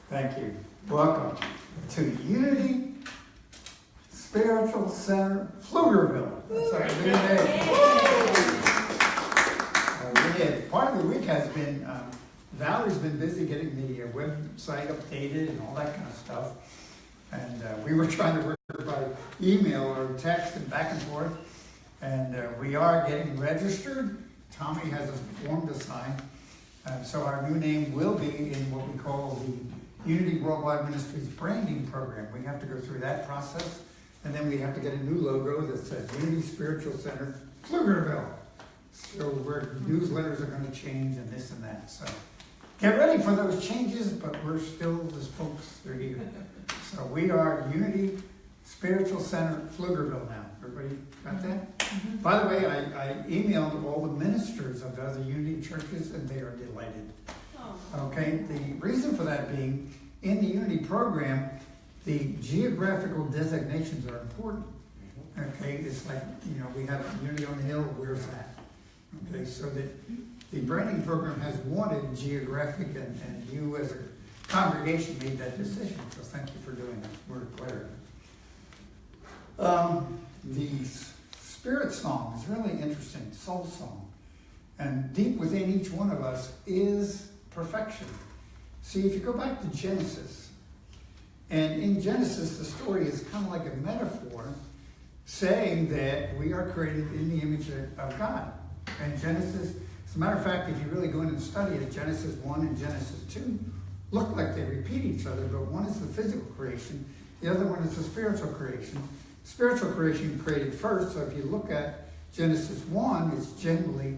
Thank you. Welcome to Unity Spiritual Center, Pflugerville. That's our new name. Part of the week has been, Valerie's been busy getting the website updated and all that kind of stuff. And we were trying to work by email or text and back and forth. And we are getting registered. Tommy has a form to sign. So our new name will be in what we call the Unity Worldwide Ministries branding program. We have to go through that process, and then we have to get a new logo that says Unity Spiritual Center, Pflugerville. So newsletters are going to change and this and that. So get ready for those changes, but we're still, as folks, they're here. So we are Unity Spiritual Center, Pflugerville now. Everybody got that? Mm-hmm. By the way, I emailed all the ministers of the other Unity churches, and they are delighted. Okay, the reason for that being, in the Unity program, the geographical designations are important. Okay, it's like, we have Unity on the Hill, where's that? Okay, so that the branding program has wanted geographic, and you as a congregation made that decision, so thank you for doing that. We're glad. The Spirit song is really interesting, soul song. And deep within each one of us is perfection. See, if you go back to Genesis, and in Genesis, the story is kind of like a metaphor saying that we are created in the image of God. And Genesis, as a matter of fact, if you really go in and study it, Genesis 1 and Genesis 2 look like they repeat each other, but one is the physical creation, the other one is the spiritual creation. Spiritual creation created first, so if you look at Genesis 1, it's generally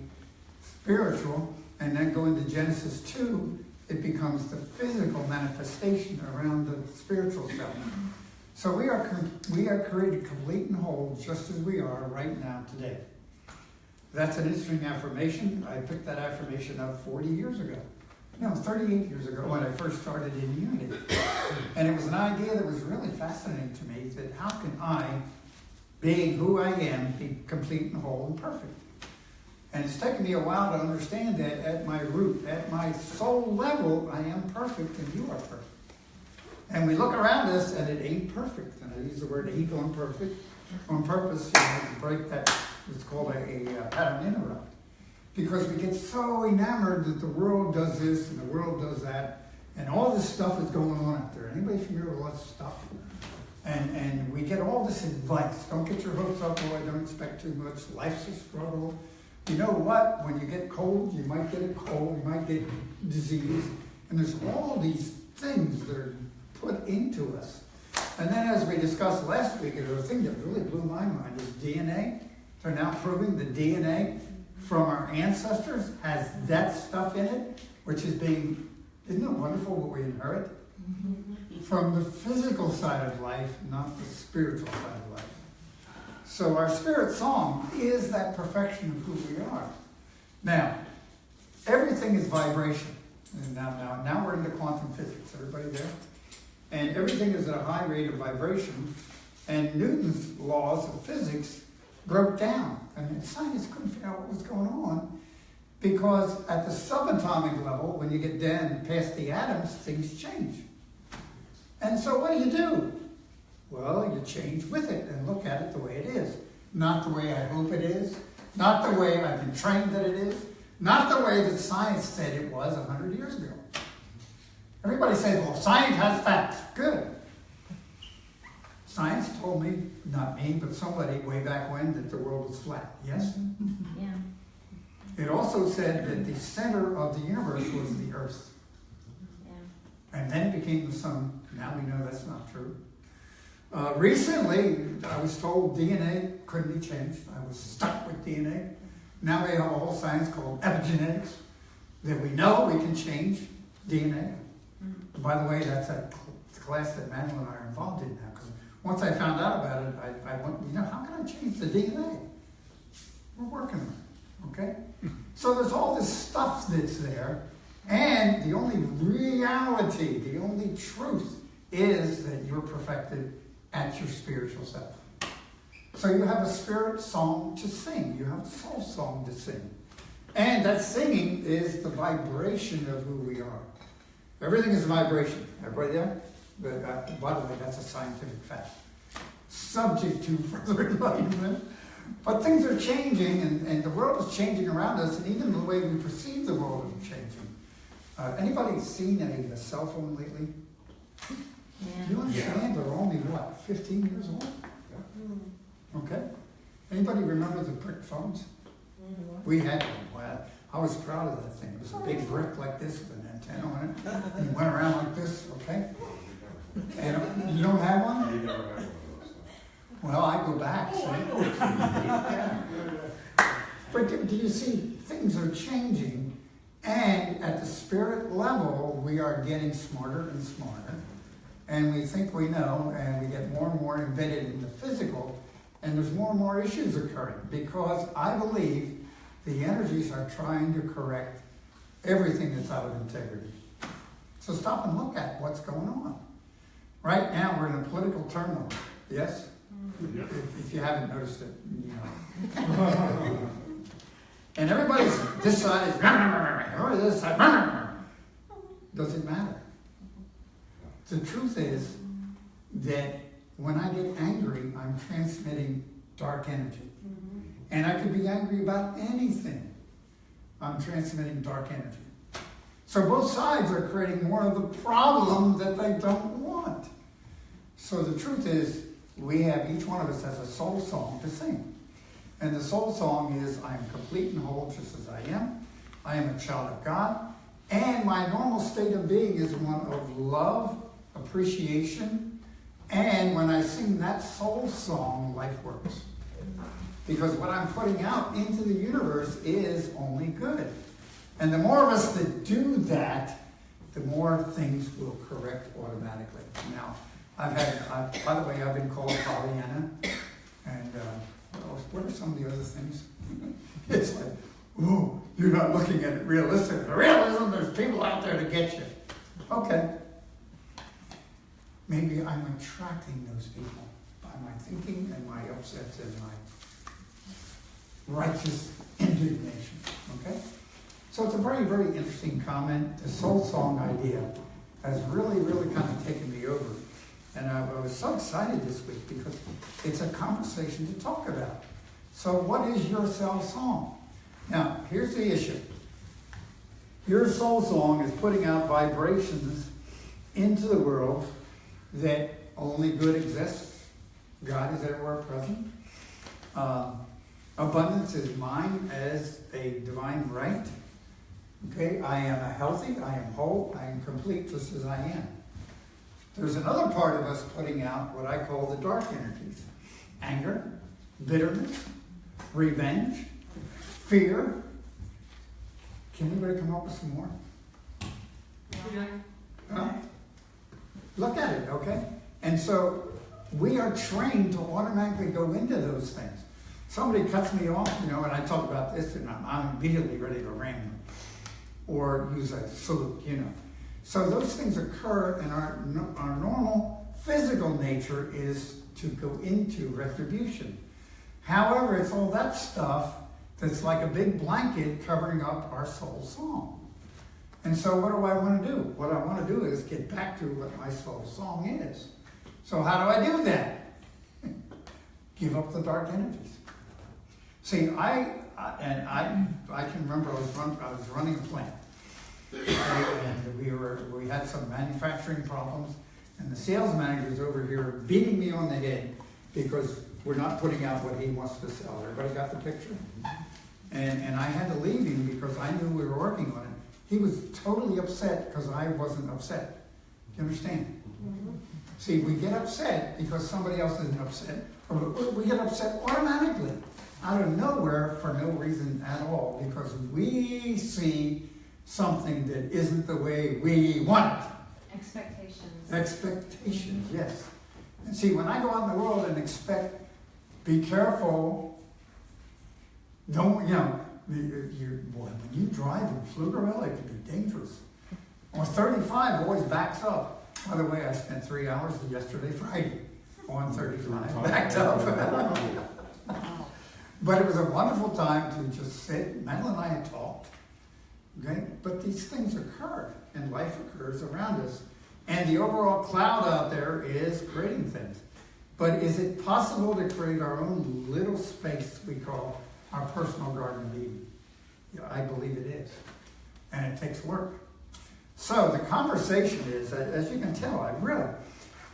spiritual, and then go into Genesis 2, it becomes the physical manifestation around the spiritual self. So we are created complete and whole just as we are right now today. That's an interesting affirmation. I picked that affirmation up 40 years ago. No, 38 years ago when I first started in Unity. And it was an idea that was really fascinating to me, that how can I, being who I am, be complete and whole and perfect? And it's taken me a while to understand that at my root, at my soul level, I am perfect and you are perfect. And we look around us and it ain't perfect. And I use the word ain't on perfect on purpose, to break that, it's called a pattern interrupt. Because we get so enamored that the world does this and the world does that, and all this stuff is going on out there. Anybody familiar with all that stuff? And we get all this advice. Don't get your hopes up, boy, don't expect too much. Life's a struggle. You know what? When you get cold, you might get a cold, you might get disease. And there's all these things that are put into us. And then as we discussed last week, the thing that really blew my mind is DNA. They're now proving the DNA from our ancestors has that stuff in it, which is being, isn't it wonderful what we inherit? From the physical side of life, not the spiritual side of life. So our spirit song is that perfection of who we are. Now, everything is vibration. And now we're into quantum physics. Everybody there? And everything is at a high rate of vibration. And Newton's laws of physics broke down. And scientists couldn't figure out what was going on. Because at the subatomic level, when you get down past the atoms, things change. And so what do? Well, you change with it and look at it the way it is. Not the way I hope it is. Not the way I've been trained that it is. Not the way that science said it was 100 years ago. Everybody says, well, science has facts. Good. Science told me, not me, but somebody way back when, that the world was flat. Yes? Yeah. It also said that the center of the universe was the Earth. Yeah. And then it became the sun. Now we know that's not true. Recently, I was told DNA couldn't be changed. I was stuck with DNA. Now we have a whole science called epigenetics that we know we can change DNA. Mm-hmm. By the way, that's a class that Madeline and I are involved in now. Because once I found out about it, I went, how can I change the DNA? We're working on it. Okay? So there's all this stuff that's there, and the only reality, the only truth is that you're perfected at your spiritual self. So you have a spirit song to sing. You have a soul song to sing. And that singing is the vibration of who we are. Everything is vibration. Everybody there? But, by the way, that's a scientific fact. Subject to further enlightenment. But things are changing, and the world is changing around us, and even the way we perceive the world is changing. Anybody seen a cell phone lately? Yeah. Do you understand they're only, what, 15 years old? Okay. Anybody remember the brick phones? We had one. Well, I was proud of that thing. It was a big brick like this with an antenna on it. And you went around like this, okay? And you don't have one? You never had one of those. Well, I go back. But do you see, things are changing, and at the spirit level, we are getting smarter and smarter, and we think we know, and we get more and more embedded in the physical, and there's more and more issues occurring, because I believe the energies are trying to correct everything that's out of integrity. So stop and look at what's going on. Right now, we're in a political turmoil. Yes? Yep. If you haven't noticed it, you know. And everybody's this side is or this side. Doesn't matter. The truth is that when I get angry, I'm transmitting dark energy. And I could be angry about anything. I'm transmitting dark energy. So both sides are creating more of the problem that they don't want. So the truth is, each one of us has a soul song to sing. And the soul song is, I am complete and whole just as I am. I am a child of God. And my normal state of being is one of love, appreciation. And when I sing that soul song, life works. Because what I'm putting out into the universe is only good. And the more of us that do that, the more things will correct automatically. Now, by the way, I've been called Pollyanna, and what are some of the other things? It's like, ooh, you're not looking at it realistic. The realism, there's people out there to get you. Okay. Maybe I'm attracting those people by my thinking and my upsets and my righteous indignation. Okay? So it's a very, very interesting comment. The soul song idea has really, really kind of taken me over. And I was so excited this week because it's a conversation to talk about. So what is your soul song? Now, here's the issue. Your soul song is putting out vibrations into the world that only good exists. God is everywhere present. Abundance is mine as a divine right. Okay, I am healthy, I am whole, I am complete just as I am. There's another part of us putting out what I call the dark energies. Anger, bitterness, revenge, fear. Can anybody come up with some more? Huh? Look at it, okay? And so we are trained to automatically go into those things. Somebody cuts me off, and I talk about this, and I'm immediately ready to ram them. Or use a salute, So those things occur, and our normal physical nature is to go into retribution. However, it's all that stuff that's like a big blanket covering up our soul song. And so what do I want to do? What I want to do is get back to what my soul song is. So how do I do that? Give up the dark energies. See, I can remember I was running a plant, and we had some manufacturing problems, and the sales manager's over here beating me on the head because we're not putting out what he wants to sell. Everybody got the picture? And I had to leave him because I knew we were working on it. He was totally upset because I wasn't upset. Do you understand? Mm-hmm. See, we get upset because somebody else isn't upset, or we get upset automatically out of nowhere for no reason at all, because we see something that isn't the way we want it. Expectations, yes. And see, when I go out in the world and expect, be careful, don't, when you drive in Pflugerville, it can be dangerous. On 35, always backs up. By the way, I spent 3 hours yesterday, Friday, on 35, backed up. But it was a wonderful time to just sit. Madeline and I had talked. Okay? But these things occurred. and life occurs around us. And the overall cloud out there is creating things. But is it possible to create our own little space we call our personal Garden of Eden? Yeah, I believe it is. And it takes work. So the conversation is, as you can tell,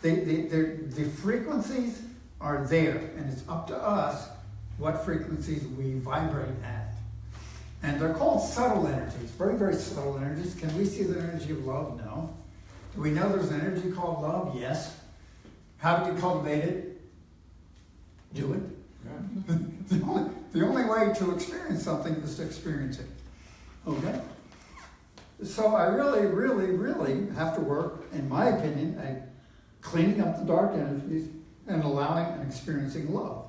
the frequencies are there, and it's up to us what frequencies we vibrate at. And they're called subtle energies, very, very subtle energies. Can we see the energy of love? No. Do we know there's an energy called love? Yes. How do you cultivate it? Do it. Yeah. The only way to experience something is to experience it. Okay? So I really, really, really have to work, in my opinion, at cleaning up the dark energies and allowing and experiencing love.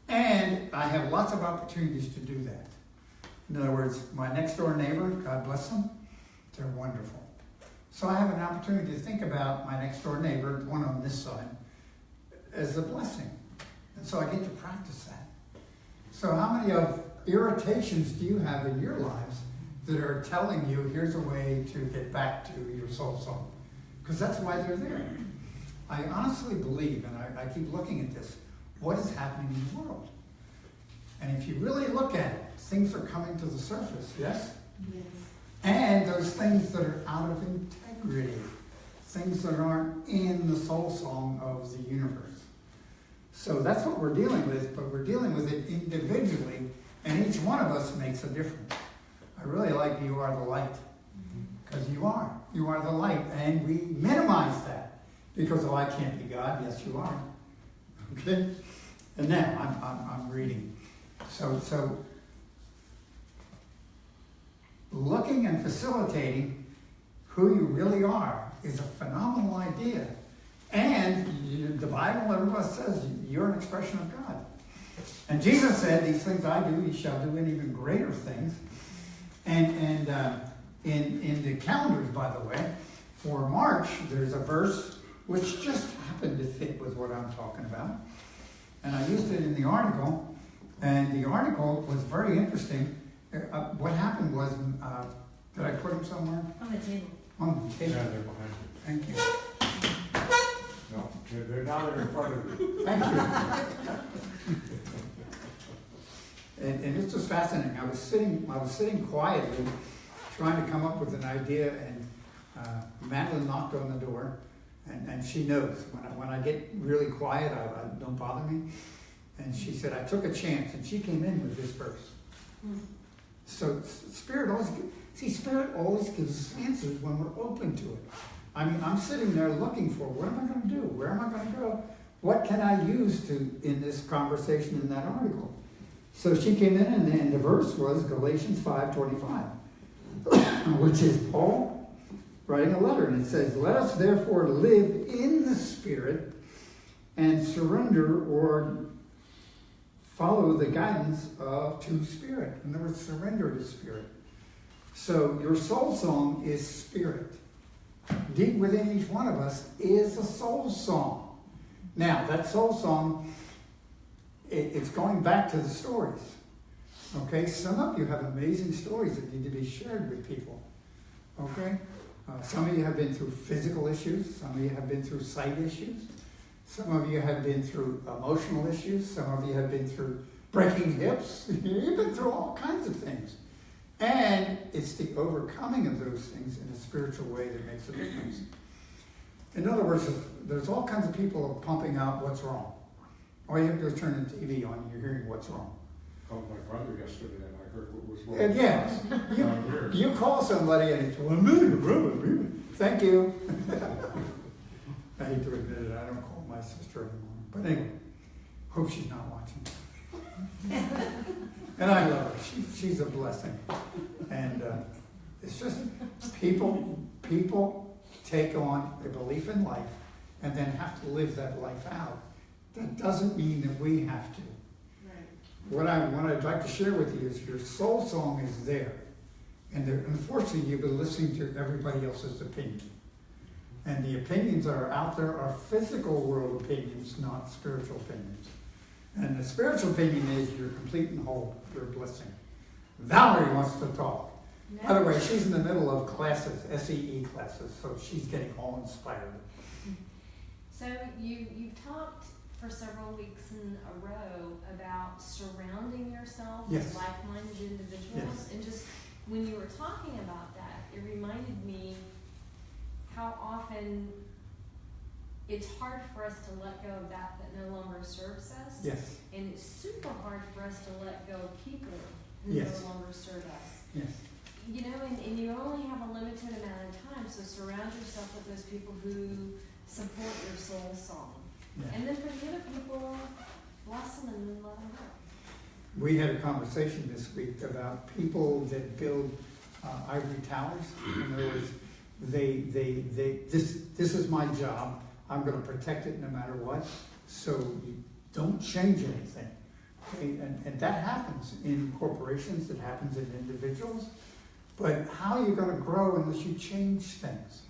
And I have lots of opportunities to do that. In other words, my next door neighbor, God bless them, they're wonderful. So I have an opportunity to think about my next door neighbor, the one on this side, as a blessing. And so I get to practice that. So how many of irritations do you have in your lives that are telling you, here's a way to get back to your soul song? Because that's why they're there. I honestly believe, and I keep looking at this, what is happening in the world? And if you really look at it, things are coming to the surface, yes? Yes. And those things that are out of integrity, things that aren't in the soul song of the universe. So that's what we're dealing with, but we're dealing with it individually, and each one of us makes a difference. I really like you are the light, because you are the light, and we minimize that because, oh, I can't be God. Yes, you are. Okay? And now I'm reading. So looking and facilitating who you really are is a phenomenal idea. And the Bible, everyone says you're an expression of God. And Jesus said, these things I do, you shall do, and even greater things. And in the calendars, by the way, for March, there's a verse which just happened to fit with what I'm talking about. And I used it in the article, and the article was very interesting. What happened was, did I put them somewhere? On the table. On the table. Yeah, they're behind you. Thank you. No, they're now there in front of you. Thank you. And this was fascinating. I was sitting quietly, trying to come up with an idea, and Madeline knocked on the door, and she knows when I get really quiet, I don't bother me. And she said, I took a chance, and she came in with this verse. So Spirit always gives us answers when we're open to it. I mean, I'm sitting there looking for, what am I going to do? Where am I going to go? What can I use in this conversation in that article? So she came in, and the verse was Galatians 5:25, which is Paul writing a letter, and it says, let us therefore live in the Spirit and surrender or follow the guidance to Spirit. In other words, surrender to Spirit. So your soul song is Spirit. Deep within each one of us is a soul song. Now, that soul song, it's going back to the stories. Okay? Some of you have amazing stories that need to be shared with people. Okay? Some of you have been through physical issues. Some of you have been through sight issues. Some of you have been through emotional issues. Some of you have been through breaking hips. You've been through all kinds of things. And it's the overcoming of those things in a spiritual way that makes a difference. In other words, there's all kinds of people pumping out what's wrong. All you have to do is turn the TV on and you're hearing what's wrong. Oh, my brother yesterday, and I heard what was wrong. And yes, you call somebody and it's, thank you. I hate to admit it, I don't call my sister anymore. But anyway, hope she's not watching. And I love her. She's a blessing. And it's just people take on a belief in life and then have to live that life out. That doesn't mean that we have to. Right. What I'd like to share with you is your soul song is there. And unfortunately, you've been listening to everybody else's opinion. And the opinions that are out there are physical world opinions, not spiritual opinions. And the spiritual opinion is you're complete and whole, you're a blessing. Valerie wants to talk. No. By the way, she's in the middle of classes, SEE classes, so she's getting all inspired. So you've talked for several weeks in a row about surrounding yourself Yes. with like-minded individuals. Yes. And just when you were talking about that, it reminded me how often it's hard for us to let go of that no longer serves us. Yes, And it's super hard for us to let go of people who Yes. no longer serve us. yes, You know, and you only have a limited amount of time, so surround yourself with those people who support your soul song. yeah. And then for the other people, bless them and then let them go. We had a conversation this week about people that build ivory towers. In other words, this is my job. I'm going to protect it no matter what. So you don't change anything. Okay? And that happens in corporations. It happens in individuals. But how are you going to grow unless you change things?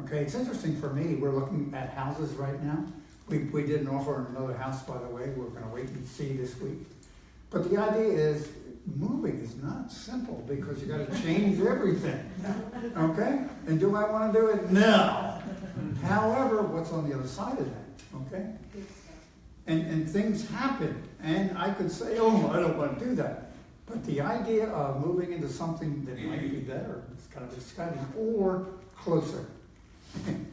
Okay, it's interesting for me. We're looking at houses right now. We did an offer on another house, by the way. We're going to wait and see this week. But the idea is moving is not simple because you got to change everything. Okay? And do I want to do it? No. However, what's on the other side of that? Okay? And things happen. And I could say, oh, I don't want to do that. But the idea of moving into something that might be better is kind of exciting, or closer.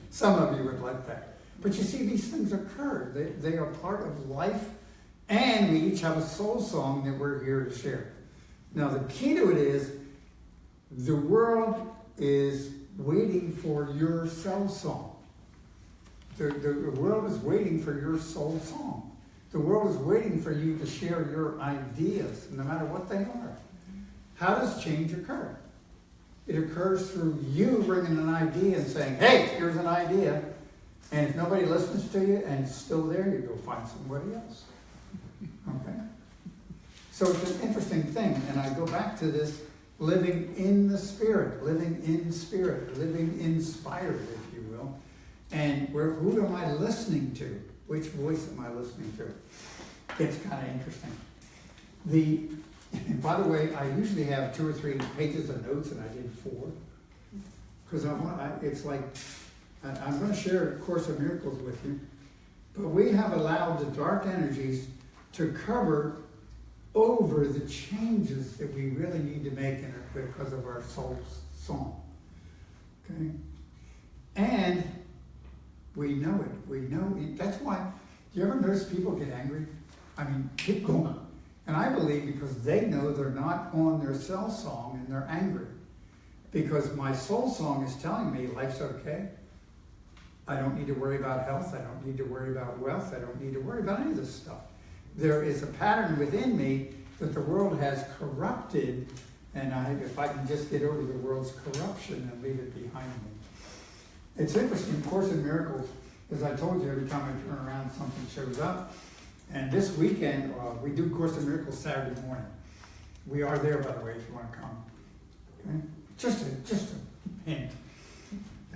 Some of you would like that. But you see, these things occur. They are part of life, and we each have a soul song that we're here to share. Now, the key to it is the world is waiting for your soul song. The world is waiting for your soul song. The world is waiting for you to share your ideas, no matter what they are. How does change occur? It occurs through you bringing an idea and saying, hey, here's an idea. And if nobody listens to you and it's still there, you go find somebody else. Okay? So it's an interesting thing. And I go back to this living in the Spirit, living inspired, if you will. And who am I listening to? Which voice am I listening to? It's kind of interesting. And by the way, I usually have 2 or 3 pages of notes, and I did 4. Because it's like, I'm going to share A Course of Miracles with you, but we have allowed the dark energies to cover over the changes that we really need to make in it because of our soul's song. Okay? And we know it. We know it. That's why, do you ever notice people get angry? I mean, keep going. And I believe because they know they're not on their soul song and they're angry. Because my soul song is telling me life's okay. I don't need to worry about health. I don't need to worry about wealth. I don't need to worry about any of this stuff. There is a pattern within me that the world has corrupted, and if I can just get over the world's corruption and leave it behind me. It's interesting, Course in Miracles, as I told you, every time I turn around, something shows up. And this weekend, we do Course in Miracles Saturday morning. We are there, by the way, if you want to come. Okay? Just a hint.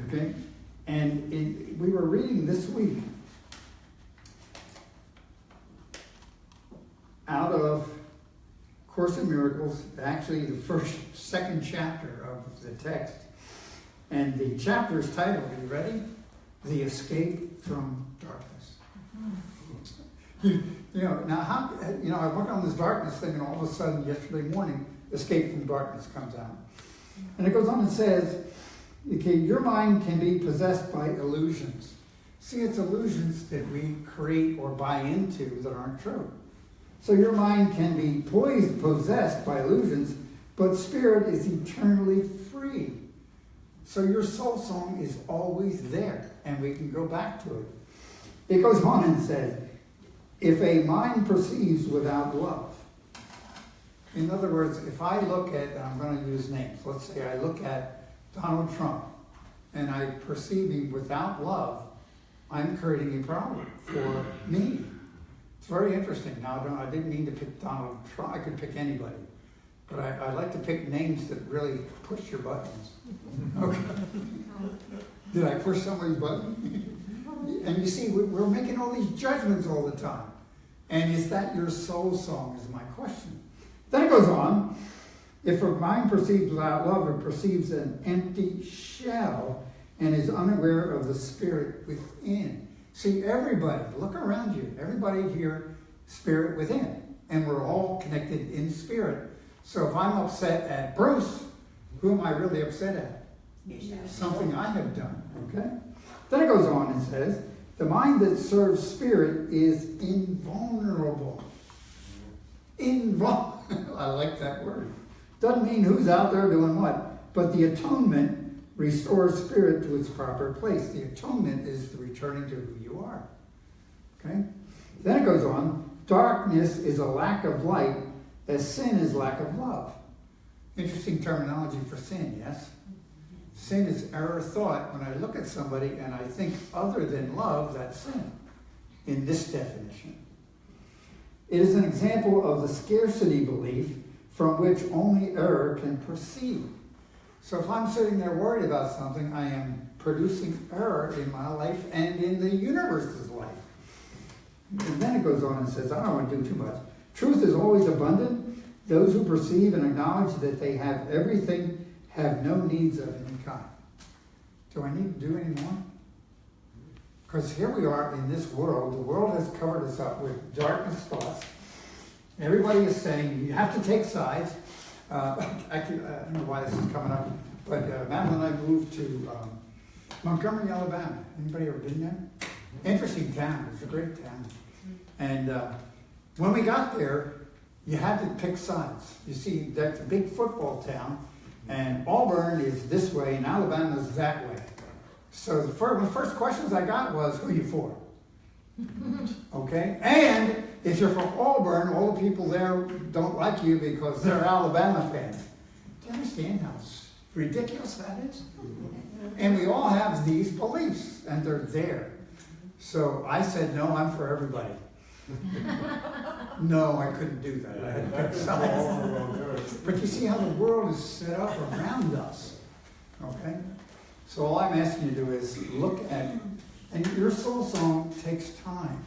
Okay? And we were reading this week out of Course in Miracles, actually the second chapter of the text. And the chapter is titled, are you ready? The Escape from Darkness. I work on this darkness thing, and all of a sudden, yesterday morning, Escape from Darkness comes out. And it goes on and says, okay, your mind can be possessed by illusions. See, it's illusions that we create or buy into that aren't true. So your mind can be possessed by illusions, but spirit is eternally free. So your soul song is always there, and we can go back to it. It goes on and says, if a mind perceives without love, in other words, if I look at, and I'm going to use names, let's say I look at Donald Trump, and I perceive him without love, I'm creating a problem for me. It's very interesting. Now, I didn't mean to pick Donald Trump. I could pick anybody. But I like to pick names that really push your buttons. Okay. Did I push somebody's button? And you see, we're making all these judgments all the time. And is that your soul song is my question. Then it goes on. If a mind perceives without love, it perceives an empty shell and is unaware of the spirit within. See, everybody, look around you. Everybody here, spirit within. And we're all connected in spirit. So if I'm upset at Bruce, who am I really upset at? Something I have done, okay? Then it goes on and says, the mind that serves spirit is invulnerable. I like that word. Doesn't mean who's out there doing what, but the atonement restores spirit to its proper place. The atonement is the returning to who you are. Okay? Then it goes on, darkness is a lack of light, as sin is lack of love. Interesting terminology for sin, yes? Sin is error thought. When I look at somebody and I think other than love, that's sin, in this definition. It is an example of the scarcity belief from which only error can proceed. So if I'm sitting there worried about something, I am producing error in my life and in the universe's life. And then it goes on and says, I don't want to do too much. Truth is always abundant. Those who perceive and acknowledge that they have everything have no needs of any kind. Do I need to do any more? Because here we are in this world. The world has covered us up with darkness thoughts. Everybody is saying you have to take sides. Actually, I don't know why this is coming up, but Madeline and I moved to Montgomery, Alabama. Anybody ever been there? Interesting town. It's a great town. And when we got there, you had to pick sides. You see, that's a big football town, and Auburn is this way, and Alabama is that way. So the first questions I got was, who are you for? Okay? And if you're from Auburn, all the people there don't like you because they're Alabama fans. Do you understand how ridiculous that is? And we all have these beliefs, and they're there. So I said, no, I'm for everybody. No, I couldn't do that. I had to pick sides. But you see how the world is set up around us. Okay? So all I'm asking you to do is look at, and your soul song takes time.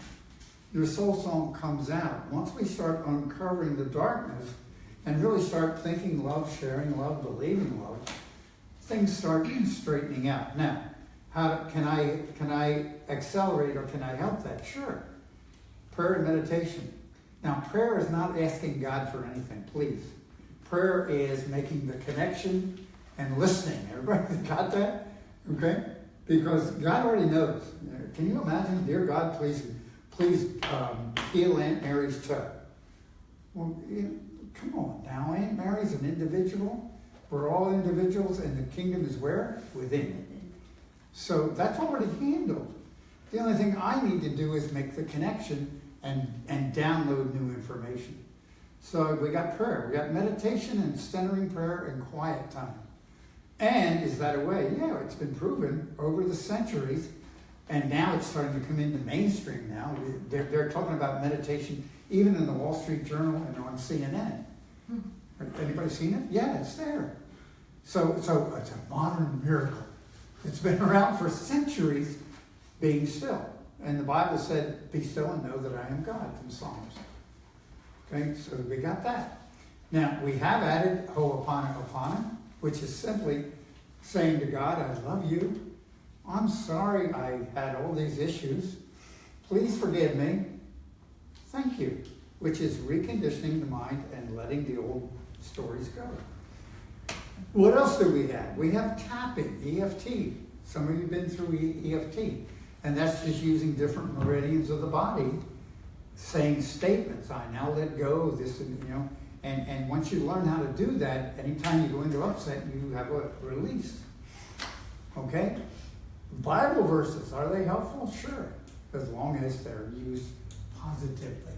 Your soul song comes out. Once we start uncovering the darkness and really start thinking love, sharing love, believing love, things start straightening out. Now, can I accelerate or can I help that? Sure. Prayer and meditation. Now, prayer is not asking God for anything, please. Prayer is making the connection and listening. Everybody got that? Okay? Because God already knows. Can you imagine, dear God, please heal Aunt Mary's toe? Well, come on now. Aunt Mary's an individual. We're all individuals, and the kingdom is where? Within. So that's already handled. The only thing I need to do is make the connection and download new information. So we got prayer. We got meditation and centering prayer and quiet time. And is that a way? Yeah, it's been proven over the centuries, and now it's starting to come into mainstream now. They're talking about meditation even in the Wall Street Journal and on CNN. Anybody seen it? Yeah, it's there. So it's a modern miracle. It's been around for centuries, being still. And the Bible said, be still and know that I am God, from Psalms. Okay, so we got that. Now, we have added Ho'oponopono, which is simply saying to God, I love you. I'm sorry I had all these issues. Please forgive me. Thank you. Which is reconditioning the mind and letting the old stories go. What else do we have? We have tapping, EFT. Some of you have been through EFT. And that's just using different meridians of the body, saying statements. I now let go of this, and And once you learn how to do that, anytime you go into upset, you have a release. Okay? Bible verses, are they helpful? Sure. As long as they're used positively.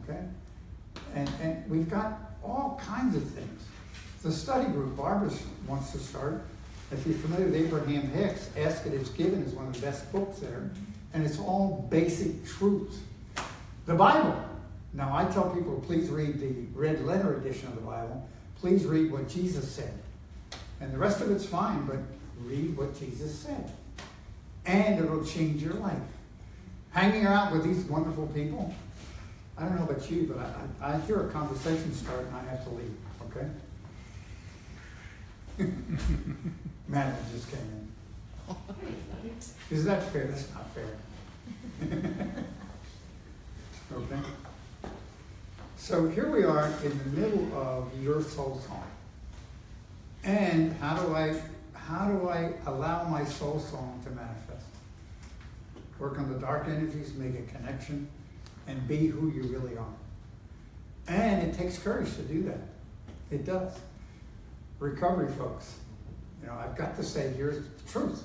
Okay? And we've got all kinds of things. The study group, Barbara wants to start. If you're familiar with Abraham Hicks, Ask It Is Given is one of the best books there. And it's all basic truths. The Bible. Now, I tell people, please read the red letter edition of the Bible. Please read what Jesus said. And the rest of it's fine, but read what Jesus said. And it'll change your life. Hanging out with these wonderful people. I don't know about you, but I hear a conversation start and I have to leave, okay? Madeline just came in. Is that fair? That's not fair. Okay. So here we are in the middle of your soul song. And how do I allow my soul song to manifest? Work on the dark energies, make a connection, and be who you really are. And it takes courage to do that. It does. Recovery, folks. You know, I've got to say, here's the truth.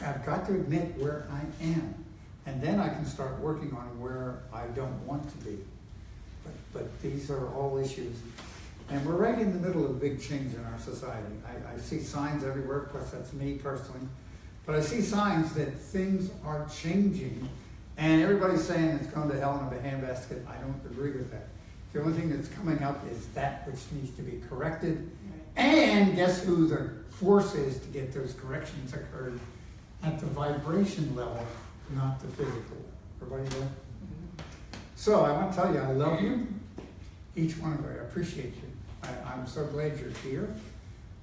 I've got to admit where I am. And then I can start working on where I don't want to be. But these are all issues. And we're right in the middle of a big change in our society. I see signs everywhere, of course that's me personally. But I see signs that things are changing. And everybody's saying it's going to hell in a handbasket. I don't agree with that. The only thing that's coming up is that which needs to be corrected. And guess who the force is to get those corrections occurred? At the vibration level, not the physical. Everybody there? So I want to tell you, I love you. Each one of you, I appreciate you. I'm so glad you're here.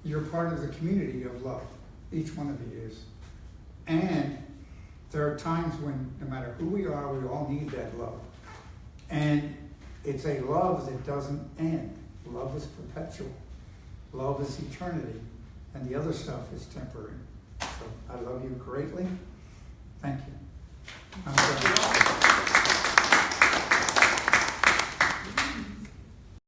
You're part of the community of love. Each one of you is. And there are times when, no matter who we are, we all need that love. And it's a love that doesn't end. Love is perpetual. Love is eternity. And the other stuff is temporary. So I love you greatly. Thank you.